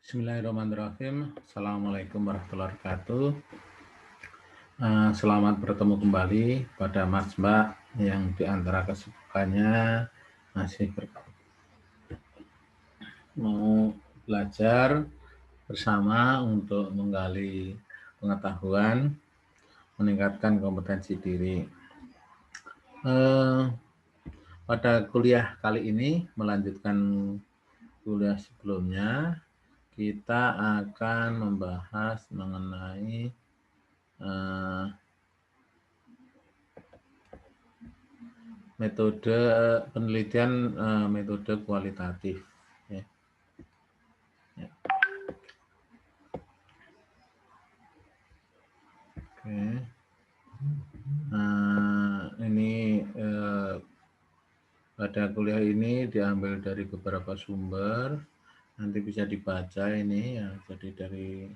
Bismillahirrahmanirrahim. Assalamualaikum warahmatullahi wabarakatuh. Selamat bertemu kembali pada Mas Mbak yang diantara kesibukannya masih mau belajar bersama untuk menggali pengetahuan, meningkatkan kompetensi diri. Pada kuliah kali ini melanjutkan kuliah sebelumnya, kita akan membahas mengenai metode penelitian, metode kualitatif. Ya. Ya. Oke. Ini pada kuliah ini diambil dari beberapa sumber, nanti bisa dibaca ini ya. Jadi dari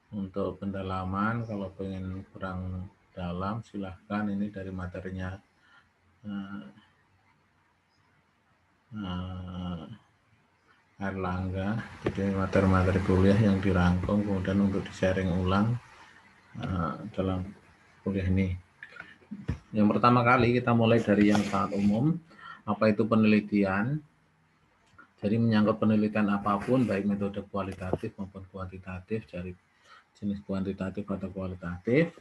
untuk pendalaman, kalau pengen kurang dalam silahkan, ini dari materinya Erlangga. Jadi materi-materi kuliah yang dirangkum kemudian untuk di-sharing ulang dalam kuliah ini. Yang pertama kali kita mulai dari yang sangat umum, apa itu penelitian. Jadi menyangkut penelitian apapun, baik metode kualitatif maupun kuantitatif, dari jenis kuantitatif atau kualitatif,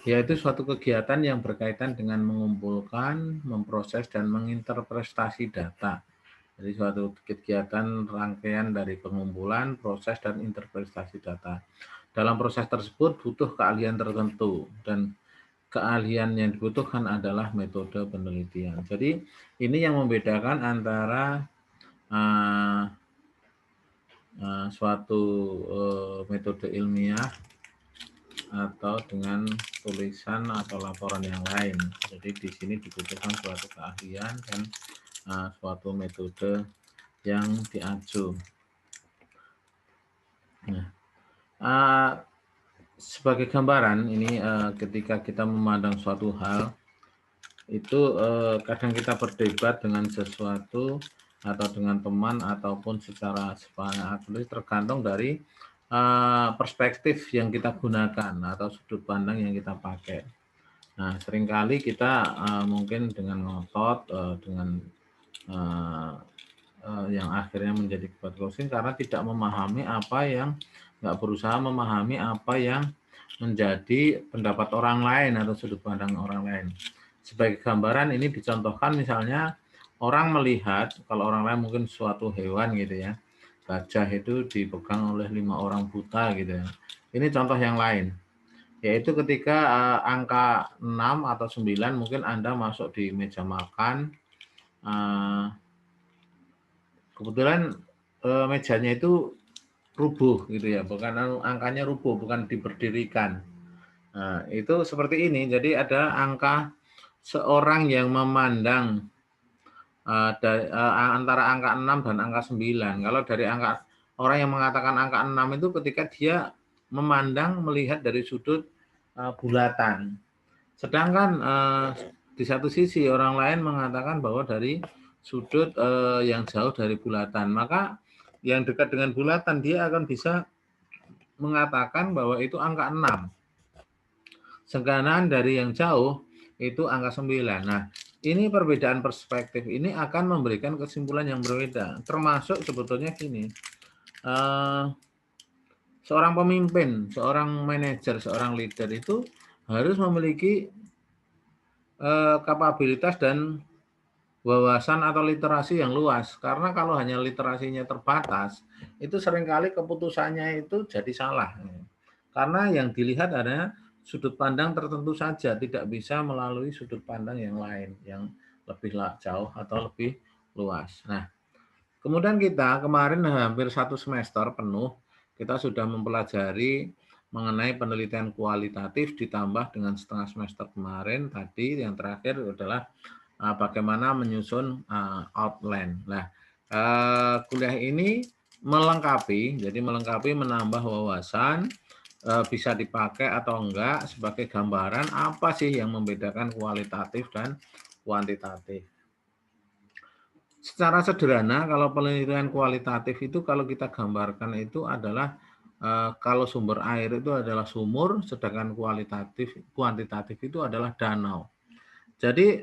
yaitu suatu kegiatan yang berkaitan dengan mengumpulkan, memproses, dan menginterpretasi data. Jadi suatu kegiatan rangkaian dari pengumpulan, proses, dan interpretasi data. Dalam proses tersebut butuh keahlian tertentu, dan keahlian yang dibutuhkan adalah metode penelitian. Jadi ini yang membedakan antara suatu metode ilmiah atau dengan tulisan atau laporan yang lain. Jadi di sini dibutuhkan suatu keahlian dan suatu metode yang diacu. Nah, sebagai gambaran ini ketika kita memandang suatu hal itu kadang kita berdebat dengan sesuatu atau dengan teman ataupun secara akademik, tergantung dari perspektif yang kita gunakan atau sudut pandang yang kita pakai. Nah, seringkali kita mungkin dengan ngotot, dengan yang akhirnya menjadi debat closing karena tidak memahami apa yang, nggak berusaha memahami apa yang menjadi pendapat orang lain atau sudut pandang orang lain. Sebagai gambaran ini dicontohkan misalnya orang melihat, kalau orang lain mungkin suatu hewan gitu ya, gajah itu dipegang oleh 5 orang buta gitu ya. Ini contoh yang lain, yaitu ketika angka 6 atau 9 mungkin Anda masuk di meja makan, kebetulan mejanya itu rubuh gitu ya, bukan angkanya rubuh, bukan diberdirikan. Nah, itu seperti ini. Jadi ada angka seorang yang memandang antara angka 6 dan angka 9. Kalau dari angka, orang yang mengatakan angka 6 itu ketika dia memandang, melihat dari sudut bulatan. Sedangkan di satu sisi orang lain mengatakan bahwa dari sudut yang jauh dari bulatan. Maka yang dekat dengan bulatan dia akan bisa mengatakan bahwa itu angka 6. Sedangkan dari yang jauh itu angka 9. Nah, ini perbedaan perspektif ini akan memberikan kesimpulan yang berbeda. Termasuk sebetulnya gini, seorang pemimpin, seorang manajer, seorang leader itu harus memiliki kapabilitas dan wawasan atau literasi yang luas. Karena kalau hanya literasinya terbatas, itu seringkali keputusannya itu jadi salah. Karena yang dilihat adalah sudut pandang tertentu saja, tidak bisa melalui sudut pandang yang lain, yang lebih jauh atau lebih luas. Nah, kemudian kita kemarin hampir 1 semester penuh, kita sudah mempelajari mengenai penelitian kualitatif, ditambah dengan setengah semester kemarin tadi, yang terakhir adalah bagaimana menyusun outline. Nah, kuliah ini melengkapi, jadi melengkapi, menambah wawasan, bisa dipakai atau enggak sebagai gambaran apa sih yang membedakan kualitatif dan kuantitatif. Secara sederhana, kalau penelitian kualitatif itu kalau kita gambarkan itu adalah kalau sumber air itu adalah sumur, sedangkan kuantitatif itu adalah danau. Jadi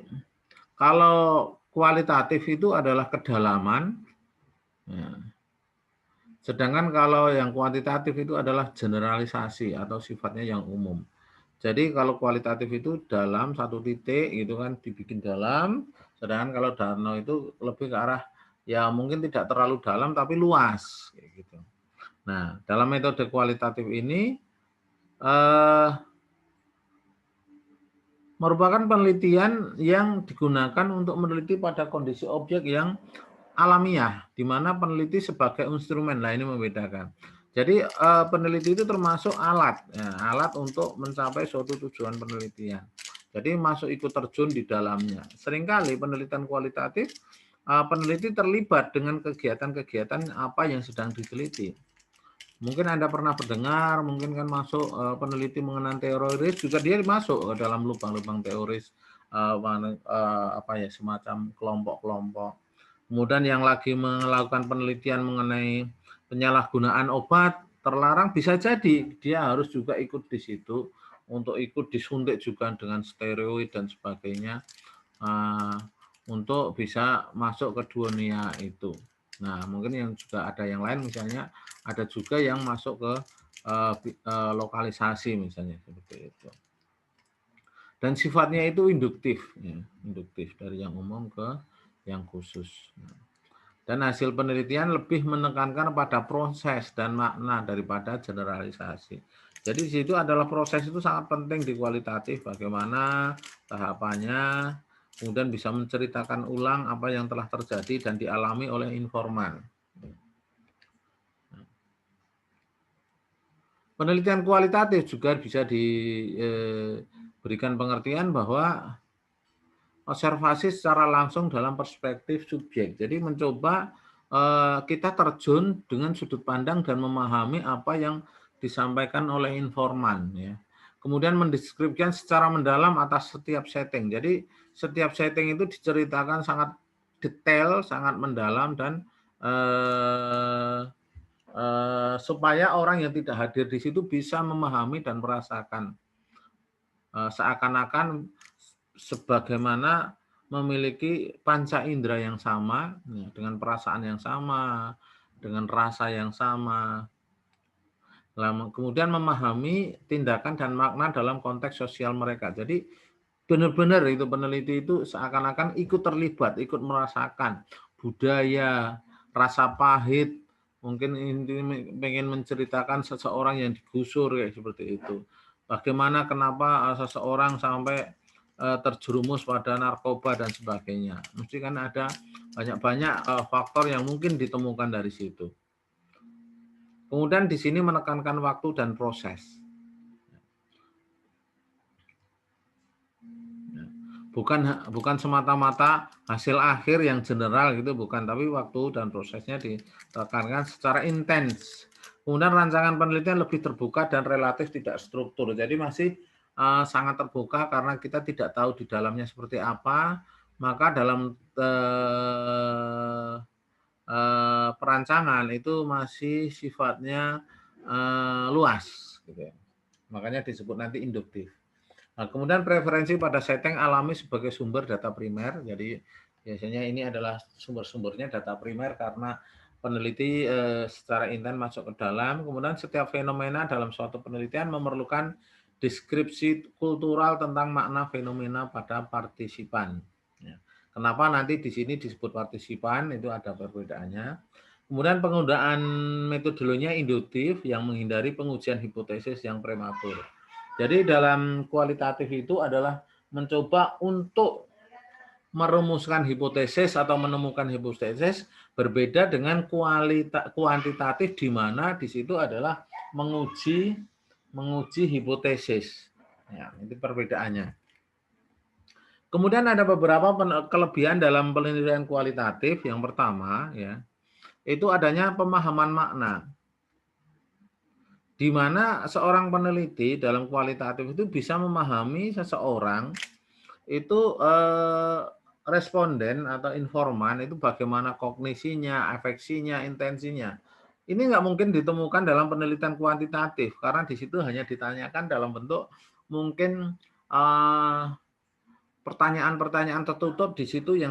kalau kualitatif itu adalah kedalaman, ya. Sedangkan kalau yang kuantitatif itu adalah generalisasi atau sifatnya yang umum. Jadi kalau kualitatif itu dalam satu titik itu kan dibikin dalam, sedangkan kalau danau itu lebih ke arah ya mungkin tidak terlalu dalam tapi luas kayak gitu. Nah, dalam metode kualitatif ini merupakan penelitian yang digunakan untuk meneliti pada kondisi objek yang alamiah, di mana peneliti sebagai instrumen. Nah, ini membedakan. Jadi peneliti itu termasuk alat, ya, alat untuk mencapai suatu tujuan penelitian. Jadi masuk ikut terjun di dalamnya. Seringkali penelitian kualitatif, peneliti terlibat dengan kegiatan-kegiatan apa yang sedang diteliti. Mungkin Anda pernah mendengar, mungkin kan masuk peneliti mengenai teroris, juga dia masuk ke dalam lubang-lubang teoris, apa ya, semacam kelompok-kelompok. Kemudian yang lagi melakukan penelitian mengenai penyalahgunaan obat terlarang, bisa jadi dia harus juga ikut di situ untuk ikut disuntik juga dengan steroid dan sebagainya untuk bisa masuk ke dunia itu. Nah, mungkin yang juga ada yang lain, misalnya ada juga yang masuk ke lokalisasi misalnya seperti itu. Dan sifatnya itu induktif, ya, induktif dari yang umum ke yang khusus. Dan hasil penelitian lebih menekankan pada proses dan makna daripada generalisasi. Jadi di situ adalah proses itu sangat penting di kualitatif, bagaimana tahapannya, kemudian bisa menceritakan ulang apa yang telah terjadi dan dialami oleh informan. Penelitian kualitatif juga bisa diberikan pengertian bahwa observasi secara langsung dalam perspektif subjek. Jadi mencoba kita terjun dengan sudut pandang dan memahami apa yang disampaikan oleh informan. Ya. Kemudian mendeskripsikan secara mendalam atas setiap setting. Jadi setiap setting itu diceritakan sangat detail, sangat mendalam dan supaya orang yang tidak hadir di situ bisa memahami dan merasakan seakan-akan sebagaimana memiliki panca indera yang sama, ya, dengan perasaan yang sama, dengan rasa yang sama. Kemudian memahami tindakan dan makna dalam konteks sosial mereka. Jadi benar-benar itu peneliti itu seakan-akan ikut terlibat, ikut merasakan budaya, rasa pahit, mungkin ingin menceritakan seseorang yang digusur kayak seperti itu. Bagaimana kenapa seseorang sampai terjerumus pada narkoba dan sebagainya. Mesti kan ada banyak-banyak faktor yang mungkin ditemukan dari situ. Kemudian di sini menekankan waktu dan proses. Bukan semata-mata hasil akhir yang general gitu, bukan, tapi waktu dan prosesnya ditekankan secara intens. Kemudian rancangan penelitian lebih terbuka dan relatif tidak struktur. Jadi masih sangat terbuka karena kita tidak tahu di dalamnya seperti apa, maka dalam perancangan itu masih sifatnya luas gitu ya. Makanya disebut nanti induktif. Nah, kemudian preferensi pada setting alami sebagai sumber data primer. Jadi biasanya ini adalah sumber-sumbernya data primer karena peneliti secara intens masuk ke dalam. Kemudian setiap fenomena dalam suatu penelitian memerlukan deskripsi kultural tentang makna fenomena pada partisipan. Ya. Kenapa nanti di sini disebut partisipan, itu ada perbedaannya. Kemudian penggunaan metodologinya induktif yang menghindari pengujian hipotesis yang prematur. Jadi dalam kualitatif itu adalah mencoba untuk merumuskan hipotesis atau menemukan hipotesis, berbeda dengan kuantitatif di mana di situ adalah menguji hipotesis. Ya, itu perbedaannya. Kemudian ada beberapa kelebihan dalam penelitian kualitatif. Yang pertama, ya, itu adanya pemahaman makna, di mana seorang peneliti dalam kualitatif itu bisa memahami seseorang itu responden atau informan itu bagaimana kognisinya, afeksinya, intensinya. Ini nggak mungkin ditemukan dalam penelitian kuantitatif karena di situ hanya ditanyakan dalam bentuk mungkin pertanyaan-pertanyaan tertutup di situ yang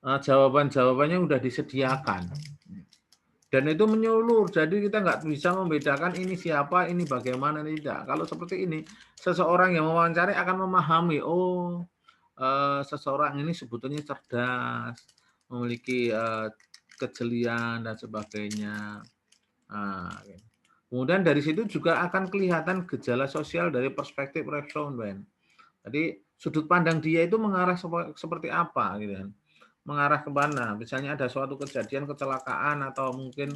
jawaban-jawabannya udah disediakan. Dan itu menyeluruh, jadi kita nggak bisa membedakan ini siapa, ini bagaimana, ini tidak. Kalau seperti ini, seseorang yang mewawancari akan memahami, seseorang ini sebetulnya cerdas, memiliki kejelian dan sebagainya. Kemudian dari situ juga akan kelihatan gejala sosial dari perspektif responden. Jadi sudut pandang dia itu mengarah seperti apa, gitu kan? Mengarah ke mana? Misalnya ada suatu kejadian kecelakaan atau mungkin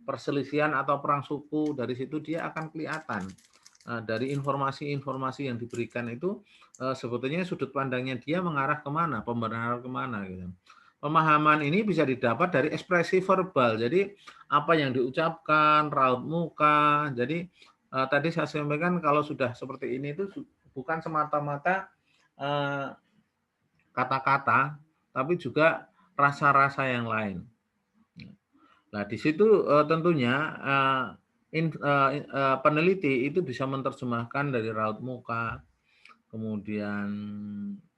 perselisihan atau perang suku, dari situ dia akan kelihatan. Dari informasi-informasi yang diberikan itu sebetulnya sudut pandangnya dia mengarah kemana, pembenaran kemana, gitu. Pemahaman ini bisa didapat dari ekspresi verbal. Jadi apa yang diucapkan, raut muka. Jadi tadi saya sampaikan kalau sudah seperti ini itu bukan semata-mata kata-kata, tapi juga rasa-rasa yang lain. Nah, di situ tentunya peneliti itu bisa menerjemahkan dari raut muka, kemudian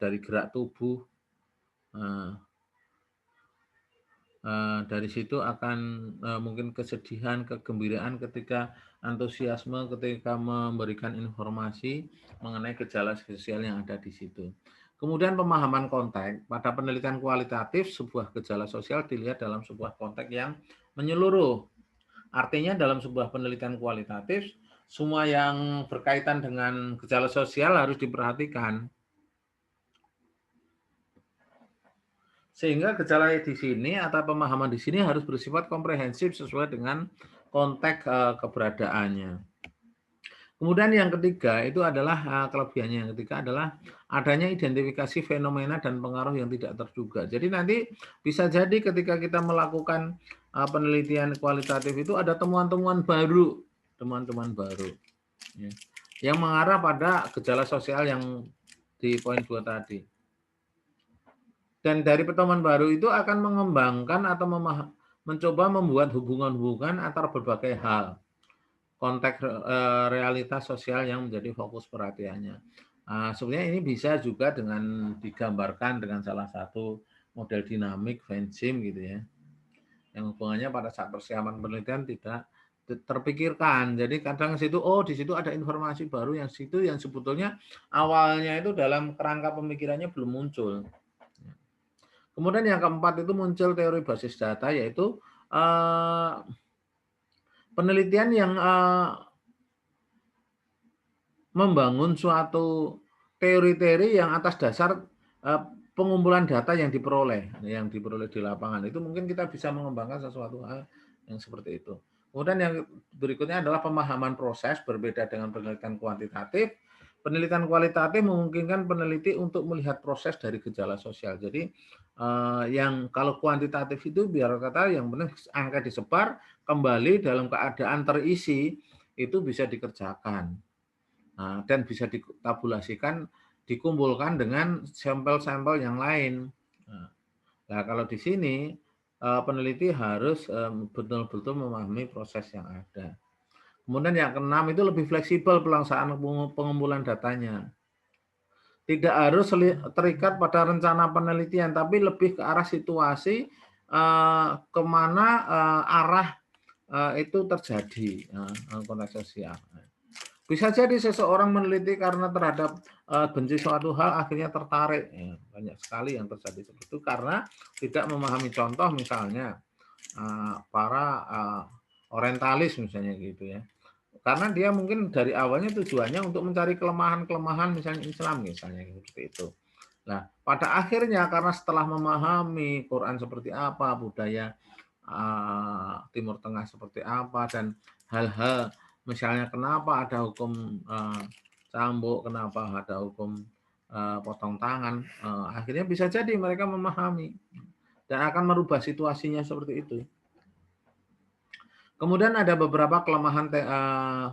dari gerak tubuh. Dari situ akan mungkin kesedihan, kegembiraan ketika antusiasme ketika memberikan informasi mengenai gejala sosial yang ada di situ. Kemudian pemahaman konteks. Pada penelitian kualitatif, sebuah gejala sosial dilihat dalam sebuah konteks yang menyeluruh. Artinya dalam sebuah penelitian kualitatif, semua yang berkaitan dengan gejala sosial harus diperhatikan. Sehingga gejala di sini atau pemahaman di sini harus bersifat komprehensif sesuai dengan konteks keberadaannya. Kemudian yang ketiga itu adalah kelebihannya. Yang ketiga adalah adanya identifikasi fenomena dan pengaruh yang tidak terduga. Jadi nanti bisa jadi ketika kita melakukan penelitian kualitatif itu ada temuan-temuan baru, temuan-temuan baru ya, yang mengarah pada gejala sosial yang di poin 2 tadi. Dan dari pertemuan baru itu akan mengembangkan atau mencoba membuat hubungan-hubungan antara berbagai hal. Konteks realitas sosial yang menjadi fokus perhatiannya. Sebenarnya ini bisa juga dengan digambarkan dengan salah satu model dinamik Venn-Sim gitu ya. Yang hubungannya pada saat persiapan penelitian tidak terpikirkan. Jadi kadang di situ ada informasi baru yang sebetulnya awalnya itu dalam kerangka pemikirannya belum muncul. Kemudian yang keempat itu muncul teori basis data, yaitu penelitian yang membangun suatu teori-teori yang atas dasar pengumpulan data yang diperoleh di lapangan. Itu mungkin kita bisa mengembangkan sesuatu hal yang seperti itu. Kemudian yang berikutnya adalah pemahaman proses, berbeda dengan penelitian kuantitatif. Penelitian kualitatif memungkinkan peneliti untuk melihat proses dari gejala sosial. Jadi yang kalau kuantitatif itu biar kata yang penting angka disebar kembali dalam keadaan terisi itu bisa dikerjakan. Dan bisa ditabulasikan, dikumpulkan dengan sampel-sampel yang lain. Nah, kalau di sini peneliti harus betul-betul memahami proses yang ada. Kemudian yang keenam itu lebih fleksibel pelaksanaan pengumpulan datanya. Tidak harus terikat pada rencana penelitian, tapi lebih ke arah situasi kemana arah itu terjadi konteks sosial. Bisa jadi seseorang meneliti karena terhadap benci suatu hal akhirnya tertarik. Ya, banyak sekali yang terjadi seperti itu karena tidak memahami contoh misalnya para orientalis misalnya gitu ya. Karena dia mungkin dari awalnya tujuannya untuk mencari kelemahan-kelemahan misalnya Islam misalnya seperti itu. Nah, pada akhirnya karena setelah memahami Quran seperti apa, budaya Timur Tengah seperti apa dan hal-hal misalnya kenapa ada hukum cambuk, kenapa ada hukum potong tangan, akhirnya bisa jadi mereka memahami dan akan merubah situasinya seperti itu. Kemudian ada beberapa kelemahan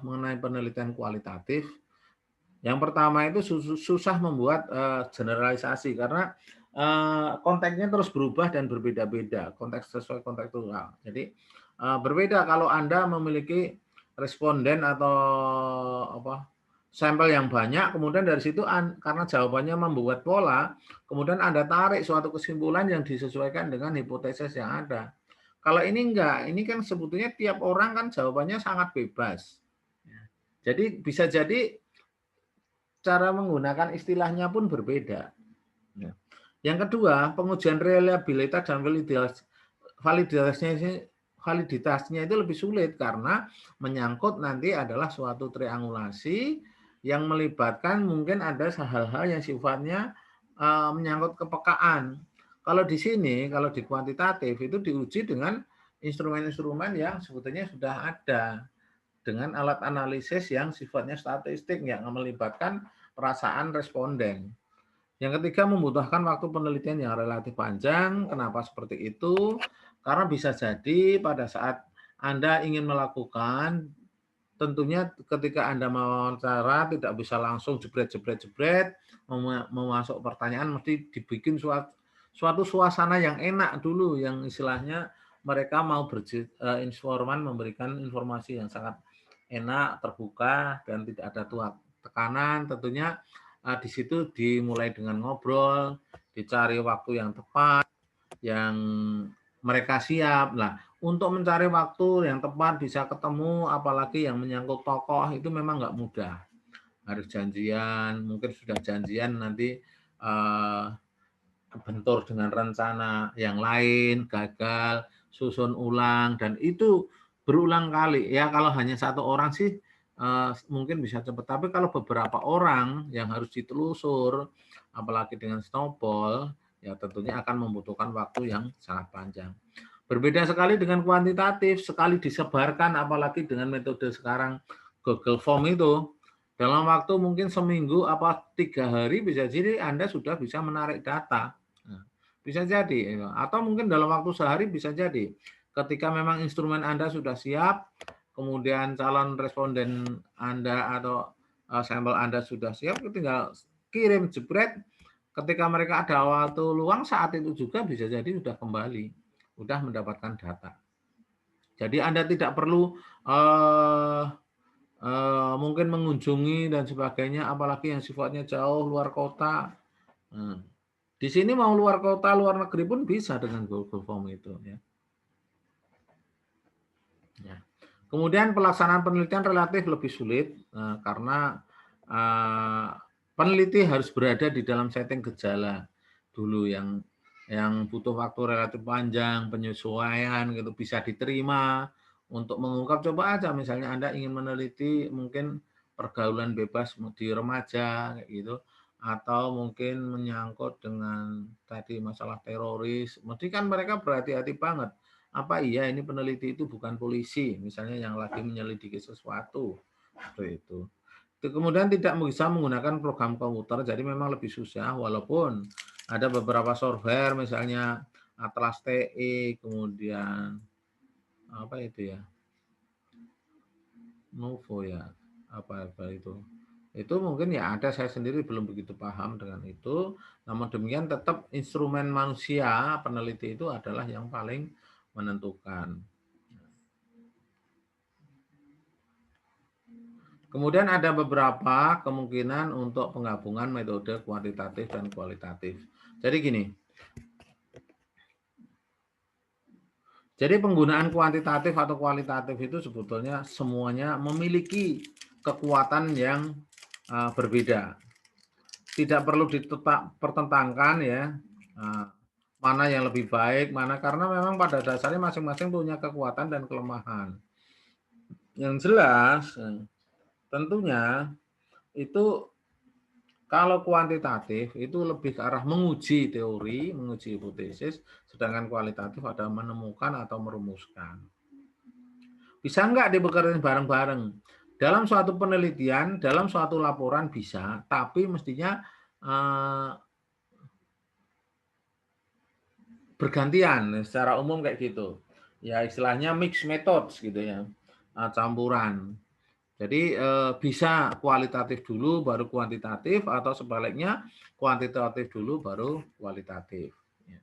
mengenai penelitian kualitatif. Yang pertama itu susah membuat generalisasi karena konteksnya terus berubah dan berbeda-beda, konteks sesuai kontekstual. Jadi berbeda kalau Anda memiliki responden atau apa sampel yang banyak, kemudian dari situ karena jawabannya membuat pola, kemudian Anda tarik suatu kesimpulan yang disesuaikan dengan hipotesis yang ada. Kalau ini enggak, ini kan sebetulnya tiap orang kan jawabannya sangat bebas. Jadi bisa jadi cara menggunakan istilahnya pun berbeda. Yang kedua, pengujian reliabilitas dan validitasnya itu lebih sulit karena menyangkut nanti adalah suatu triangulasi yang melibatkan mungkin ada hal-hal yang sifatnya menyangkut kepekaan. Kalau di sini, kalau di kuantitatif itu diuji dengan instrumen-instrumen yang sebetulnya sudah ada dengan alat analisis yang sifatnya statistik yang melibatkan perasaan responden. Yang ketiga, membutuhkan waktu penelitian yang relatif panjang. Kenapa seperti itu? Karena bisa jadi pada saat Anda ingin melakukan, tentunya ketika Anda mewawancara tidak bisa langsung jebret-jebret-jebret, memasuk pertanyaan, mesti dibikin suatu suasana yang enak dulu, yang istilahnya mereka mau informan memberikan informasi yang sangat enak, terbuka, dan tidak ada tekanan. Tentunya di situ dimulai dengan ngobrol, dicari waktu yang tepat, yang mereka siap. Nah, untuk mencari waktu yang tepat bisa ketemu, apalagi yang menyangkut tokoh itu memang nggak mudah. Harus janjian, mungkin sudah janjian nanti bentur dengan rencana yang lain, gagal, susun ulang, dan itu berulang kali. Ya kalau hanya satu orang sih mungkin bisa cepat. Tapi kalau beberapa orang yang harus ditelusur, apalagi dengan snowball, ya tentunya akan membutuhkan waktu yang sangat panjang. Berbeda sekali dengan kuantitatif, sekali disebarkan, apalagi dengan metode sekarang Google Form itu, dalam waktu mungkin seminggu apa 3 hari bisa jadi Anda sudah bisa menarik data. Bisa jadi, atau mungkin dalam waktu sehari bisa jadi. Ketika memang instrumen Anda sudah siap, kemudian calon responden Anda atau sampel Anda sudah siap, tinggal kirim jebret. Ketika mereka ada waktu luang saat itu juga bisa jadi sudah kembali, sudah mendapatkan data. Jadi Anda tidak perlu mungkin mengunjungi dan sebagainya, apalagi yang sifatnya jauh luar kota. Di sini mau luar kota, luar negeri pun bisa dengan Google Form itu. Ya. Kemudian pelaksanaan penelitian relatif lebih sulit karena peneliti harus berada di dalam setting gejala dulu yang butuh waktu relatif panjang, penyesuaian gitu bisa diterima untuk mengungkap. Coba aja misalnya Anda ingin meneliti mungkin pergaulan bebas di remaja gitu, atau mungkin menyangkut dengan tadi masalah teroris, mesti kan mereka berhati-hati banget. Apa iya ini peneliti itu bukan polisi, misalnya yang lagi menyelidiki sesuatu, seperti itu. Kemudian tidak bisa menggunakan program komputer, jadi memang lebih susah, walaupun ada beberapa software, misalnya Atlas TE, kemudian apa itu ya, Novo ya, apa itu mungkin ya ada, saya sendiri belum begitu paham dengan itu. Namun demikian tetap instrumen manusia peneliti itu adalah yang paling menentukan. Kemudian ada beberapa kemungkinan untuk penggabungan metode kuantitatif dan kualitatif. Jadi gini, jadi penggunaan kuantitatif atau kualitatif itu sebetulnya semuanya memiliki kekuatan yang berbeda. Tidak perlu dipertentangkan ya, mana yang lebih baik, mana, karena memang pada dasarnya masing-masing punya kekuatan dan kelemahan. Yang jelas, tentunya itu kalau kuantitatif itu lebih ke arah menguji teori, menguji hipotesis, sedangkan kualitatif adalah menemukan atau merumuskan. Bisa enggak dibekerjakan bareng-bareng? Dalam suatu penelitian, dalam suatu laporan bisa, tapi mestinya bergantian secara umum kayak gitu. Ya istilahnya mix methods gitu ya, campuran. Jadi bisa kualitatif dulu baru kuantitatif atau sebaliknya kuantitatif dulu baru kualitatif. Ya.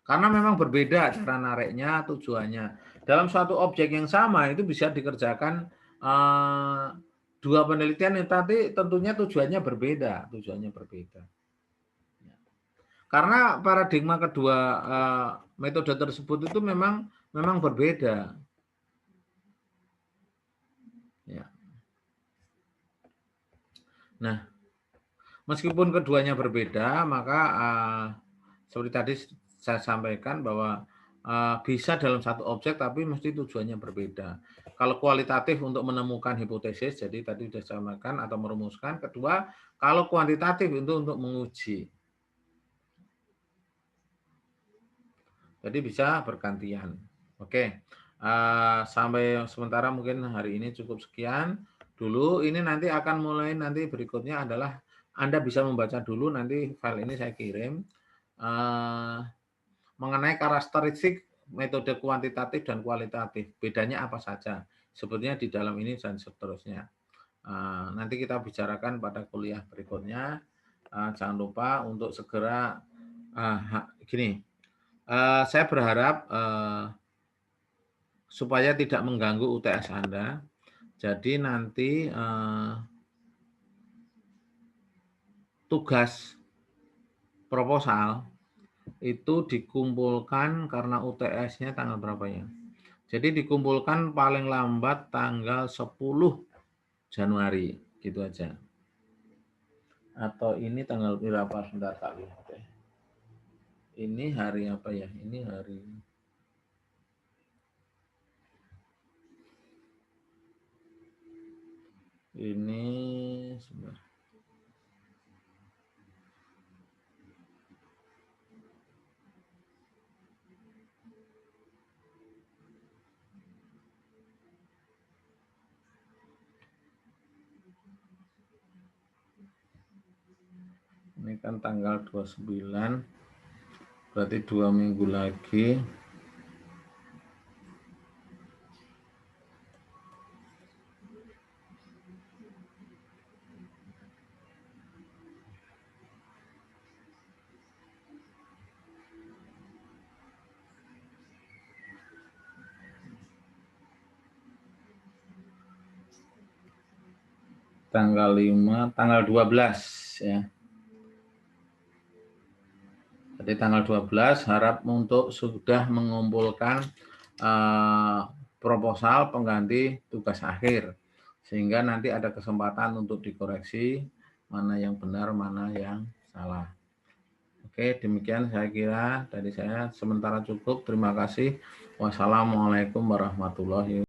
Karena memang berbeda cara nariknya, tujuannya. Dalam suatu objek yang sama itu bisa dikerjakan dua penelitian yang tadi tentunya tujuannya berbeda, Ya. Karena paradigma kedua metode tersebut itu memang berbeda. Ya. Nah, meskipun keduanya berbeda, maka seperti tadi saya sampaikan bahwa bisa dalam satu objek tapi mesti tujuannya berbeda. Kalau kualitatif untuk menemukan hipotesis, jadi tadi sudah saya sampaikan atau merumuskan. Kedua, kalau kuantitatif itu untuk menguji. Jadi bisa bergantian. Oke, sampai sementara mungkin hari ini cukup sekian dulu. Ini nanti akan mulai nanti berikutnya adalah Anda bisa membaca dulu nanti file ini saya kirim mengenai karakteristik metode kuantitatif dan kualitatif. Bedanya apa saja? Sebetulnya di dalam ini dan seterusnya. Nanti kita bicarakan pada kuliah berikutnya. Jangan lupa untuk segera gini. Saya berharap supaya tidak mengganggu UTS Anda. Jadi nanti tugas proposal itu dikumpulkan karena UTS-nya tanggal berapa ya? Jadi dikumpulkan paling lambat tanggal 10 Januari, gitu aja. Atau ini tanggal berapa? Sebentar tak lihat deh. Ini hari apa ya? Ini hari ini sebentar. Ini kan tanggal 29, berarti 2 minggu lagi. Tanggal 5, tanggal 12 ya. Jadi tanggal 12 harap untuk sudah mengumpulkan proposal pengganti tugas akhir. Sehingga nanti ada kesempatan untuk dikoreksi mana yang benar, mana yang salah. Oke, demikian saya kira dari saya sementara cukup. Terima kasih. Wassalamualaikum warahmatullahi wabarakatuh.